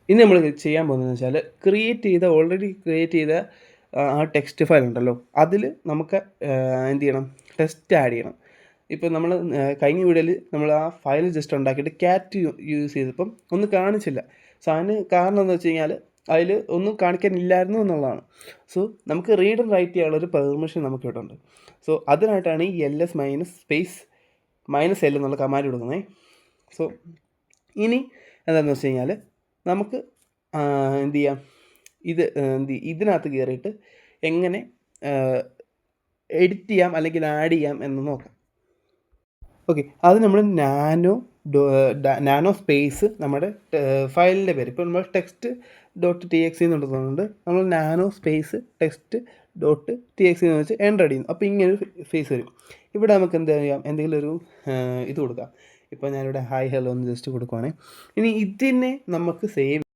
ഇനി നമ്മൾ ചെയ്യാൻ പോകുന്നതെന്ന് വെച്ചാൽ ഓൾറെഡി ക്രിയേറ്റ് ചെയ്ത ആ ടെക്സ്റ്റ് ഫയൽ ഉണ്ടല്ലോ, അതിൽ നമുക്ക് എന്ത് ചെയ്യണം, ടെക്സ്റ്റ് ആഡ് ചെയ്യണം. ഇപ്പോൾ നമ്മൾ കഴിഞ്ഞ വീഡിയോയിൽ നമ്മൾ ആ ഫയൽ ജസ്റ്റ് ഉണ്ടാക്കിയിട്ട് ക്യാറ്റ് യൂസ് ചെയ്തപ്പം ഒന്നും കാണിച്ചില്ല. സോ അതിന് കാരണം എന്ന് വെച്ച് കഴിഞ്ഞാൽ അതിൽ ഒന്നും കാണിക്കാനില്ലായിരുന്നു എന്നുള്ളതാണ്. സോ നമുക്ക് റീഡ് ആൻഡ് റൈറ്റ് ചെയ്യാനുള്ളൊരു പെർമിഷൻ നമുക്ക് ഇവിടെ ഉണ്ട്. സോ അതിനായിട്ടാണ് ഈ LS -L എന്നുള്ള കമാൻഡ് കൊടുക്കുന്നത്. സോ ഇനി എന്താണെന്ന് വെച്ച് കഴിഞ്ഞാൽ നമുക്ക് എന്ത് ചെയ്യാം, ഇതിനകത്ത് കയറിയിട്ട് എങ്ങനെ എഡിറ്റ് ചെയ്യാം അല്ലെങ്കിൽ ആഡ് ചെയ്യാം എന്ന് നോക്കാം. ഓക്കെ, അത് നമ്മൾ നാനോ സ്പേസ് നമ്മുടെ ഫയലിൻ്റെ പേര്. ഇപ്പോൾ നമ്മൾ text.txt എന്നുള്ളതുകൊണ്ട് നമ്മൾ നാനോ സ്പേസ് text.txt എന്ന് വെച്ച് എൻ്റർ അടിക്കുന്നു. അപ്പോൾ ഇങ്ങനൊരു ഫേസ് വരും. ഇവിടെ നമുക്ക് എന്ത് ചെയ്യാം, എന്തെങ്കിലും ഒരു ഇത് കൊടുക്കാം. ഇപ്പോൾ ഞാനിവിടെ ഹായ് ഹലോ എന്ന് ജസ്റ്റ് കൊടുക്കുവാണെങ്കിൽ ഇനി ഇതിനെ നമുക്ക് സേവ്